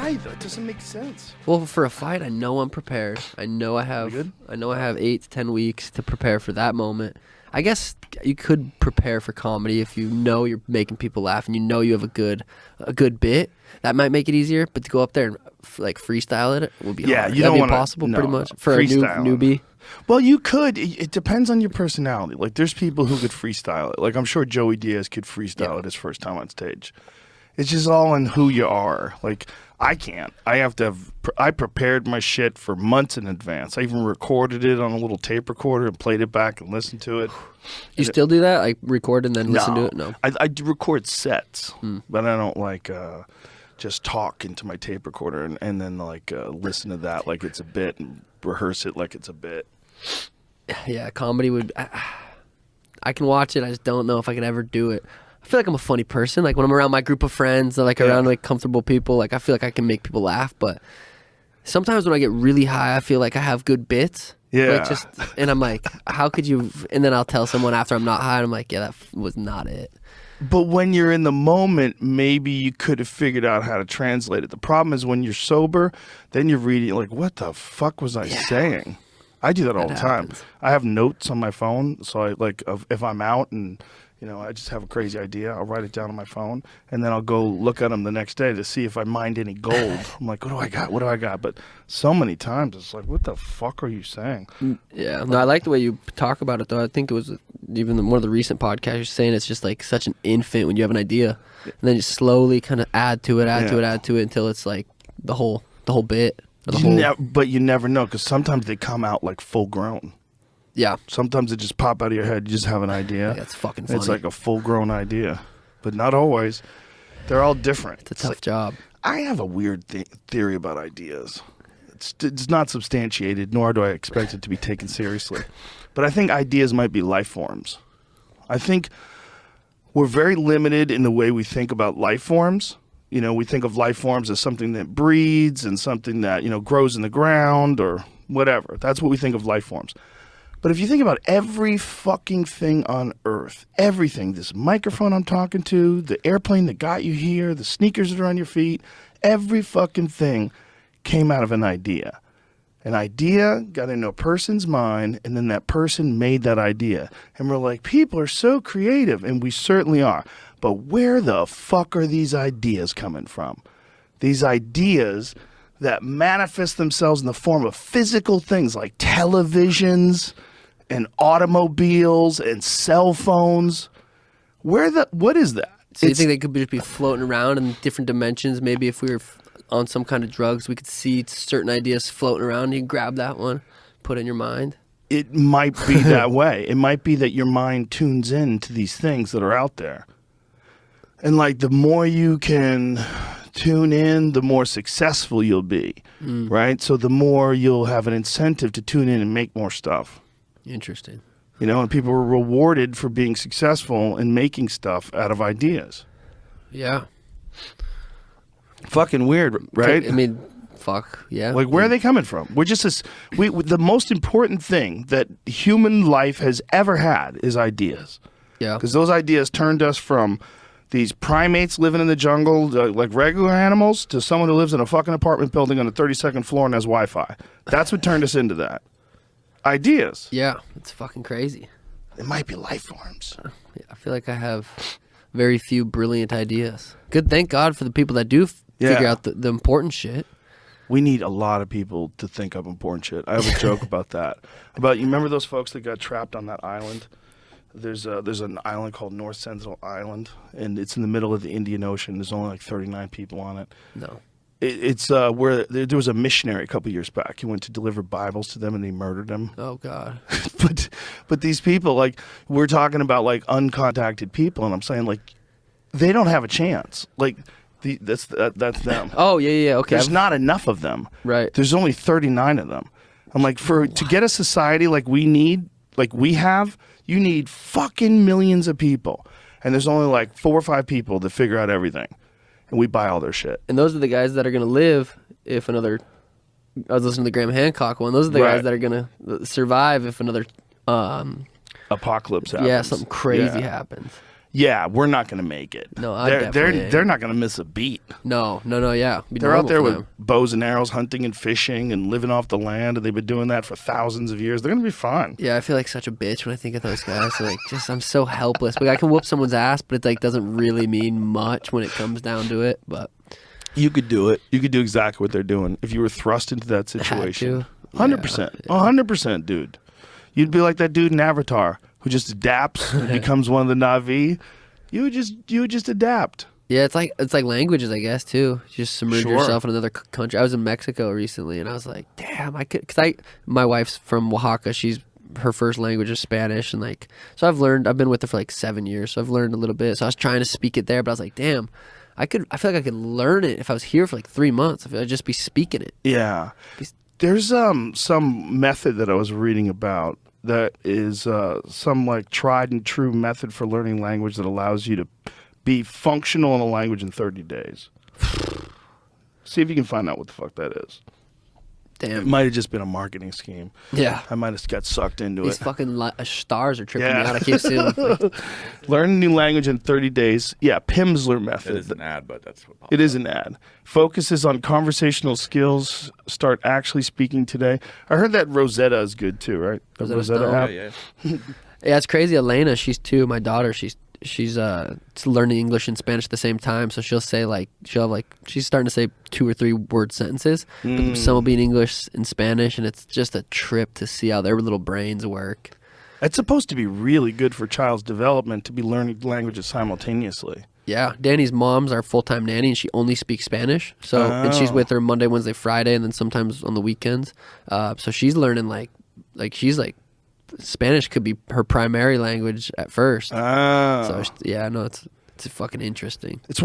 Why though? It doesn't make sense. Well, for a fight, I know I'm prepared. I know I have 8 to 10 weeks to prepare for that moment. I guess you could prepare for comedy if you know you're making people laugh and you know you have a good bit. That might make it easier. But to go up there and like freestyle it would be hard. You That'd don't be want impossible pretty much for a newbie. Well, you could. It depends on your personality. Like, there's people who could freestyle it. Like, I'm sure Joey Diaz could freestyle it his first time on stage. It's just all in who you are. Like, I can't. I prepared my shit for months in advance. I even recorded it on a little tape recorder and played it back and listened to it. You still do that? Like, record and then listen to it? No. I do record sets, but I don't like just talk into my tape recorder and then like listen to that like it's a bit and rehearse it like it's a bit. Yeah, comedy would... I can watch it. I just don't know if I could ever do it. I feel like I'm a funny person. Like when I'm around my group of friends, or like around like comfortable people, like I feel like I can make people laugh. But sometimes when I get really high, I feel like I have good bits. Yeah. Like and I'm like, how could you? And then I'll tell someone after I'm not high, and I'm like, yeah, that was not it. But when you're in the moment, maybe you could have figured out how to translate it. The problem is when you're sober, then you're reading like, what the fuck was I saying? I do that all the time. I have notes on my phone, so I like if I'm out and I just have a crazy idea, I'll write it down on my phone, and then I'll go look at them the next day to see if I mined any gold. I'm like, what do I got? What do I got? But so many times it's like, what the fuck are you saying? Yeah, no, I like the way you talk about it though. I think it was even one of the recent podcasts you're saying it's just like such an infant when you have an idea, and then you slowly kind of add to it until it's like the whole bit. But you never know, because sometimes they come out like full grown. Yeah. Sometimes it just pop out of your head. You just have an idea. That's fucking funny. It's like a full grown idea, but not always. They're all different. It's a tough job. I have a weird theory about ideas. It's not substantiated, nor do I expect it to be taken seriously. But I think ideas might be life forms. I think we're very limited in the way we think about life forms. We think of life forms as something that breeds and something that, grows in the ground or whatever. That's what we think of life forms. But if you think about every fucking thing on earth, everything, this microphone I'm talking to, the airplane that got you here, the sneakers that are on your feet, every fucking thing came out of an idea. An idea got into a person's mind, and then that person made that idea. And we're like, people are so creative, and we certainly are. But where the fuck are these ideas coming from? These ideas that manifest themselves in the form of physical things like televisions and automobiles and cell phones. What is that? So you think they could just be floating around in different dimensions? Maybe if we were on some kind of drugs, we could see certain ideas floating around. You can grab that one, put it in your mind. It might be that way. It might be that your mind tunes in to these things that are out there. And like the more you can tune in, the more successful you'll be, right? So the more you'll have an incentive to tune in and make more stuff. Interesting. And people are rewarded for being successful and making stuff out of ideas. Yeah. Fucking weird, right? I mean, fuck, yeah. Like, where are they coming from? We're just the most important thing that human life has ever had is ideas. Yeah. Because those ideas turned us from these primates living in the jungle, like regular animals, to someone who lives in a fucking apartment building on the 32nd floor and has Wi-Fi. That's what turned us into that. Ideas. Yeah, it's fucking crazy. It might be life forms. Yeah, I feel like I have very few brilliant ideas. Good, thank God for the people that do figure out the important shit. We need a lot of people to think up important shit. I have a joke about that. You remember those folks that got trapped on that island? There's an island called North Sentinel Island, and it's in the middle of the Indian Ocean. There's only like 39 people on it. No. It's where there was a missionary a couple years back. He went to deliver Bibles to them, and they murdered them. Oh God! but these people, like, we're talking about like uncontacted people, and I'm saying like they don't have a chance. Like that's them. Oh yeah, okay. There's not enough of them. Right. There's only 39 of them. I'm like, to get a society like we need, like we have, you need fucking millions of people, and there's only like 4 or 5 people that figure out everything. And we buy all their shit. And those are the guys that are going to live if another... I was listening to the Graham Hancock one. Those are the guys that are going to survive if another... apocalypse happens. Yeah, something crazy happens. yeah, we're not going to make it. No, I they're not going to miss a beat. No, yeah. They're out there with bows and arrows, hunting and fishing and living off the land, and they've been doing that for thousands of years. They're going to be fine. Yeah, I feel like such a bitch when I think of those guys. So like, I'm so helpless. Like I can whoop someone's ass, but it like doesn't really mean much when it comes down to it. But you could do it. You could do exactly what they're doing if you were thrust into that situation. 100%, 100%, dude. You'd be like that dude in Avatar who just adapts and becomes one of the Na'vi. You would just adapt. Yeah, it's like languages, I guess, too. You just submerge yourself in another country. I was in Mexico recently, and I was like, damn, I could, because my wife's from Oaxaca. Her first language is Spanish, and like, so I've been with her for like 7 years, so I've learned a little bit. So I was trying to speak it there, but I was like, damn, I feel like I could learn it if I was here for like 3 months. If I'd just be speaking it. Yeah. There's some method that I was reading about that is some like tried and true method for learning language that allows you to be functional in a language in 30 days. See if you can find out what the fuck that is. Damn. It might have just been a marketing scheme. Yeah. I might have got sucked into These it. fucking stars are tripping me out. I keep seeing them. Learn a new language in 30 days. Yeah, Pimsleur method. It is an ad, but that's what it is an ad. Focuses on conversational skills. Start actually speaking today. I heard that Rosetta is good too, right? The Rosetta app. Yeah. Yeah, it's crazy. Elena, she's 2. My daughter, she's learning English and Spanish at the same time. So she's starting to say 2 or 3 word sentences. But some will be in English and Spanish, and it's just a trip to see how their little brains work. It's supposed to be really good for child's development to be learning languages simultaneously. Yeah, Danny's mom's our full-time nanny, and she only speaks Spanish. So and she's with her Monday, Wednesday, Friday, and then sometimes on the weekends. So she's learning like she's like Spanish could be her primary language at first. So yeah, no, it's fucking interesting. It's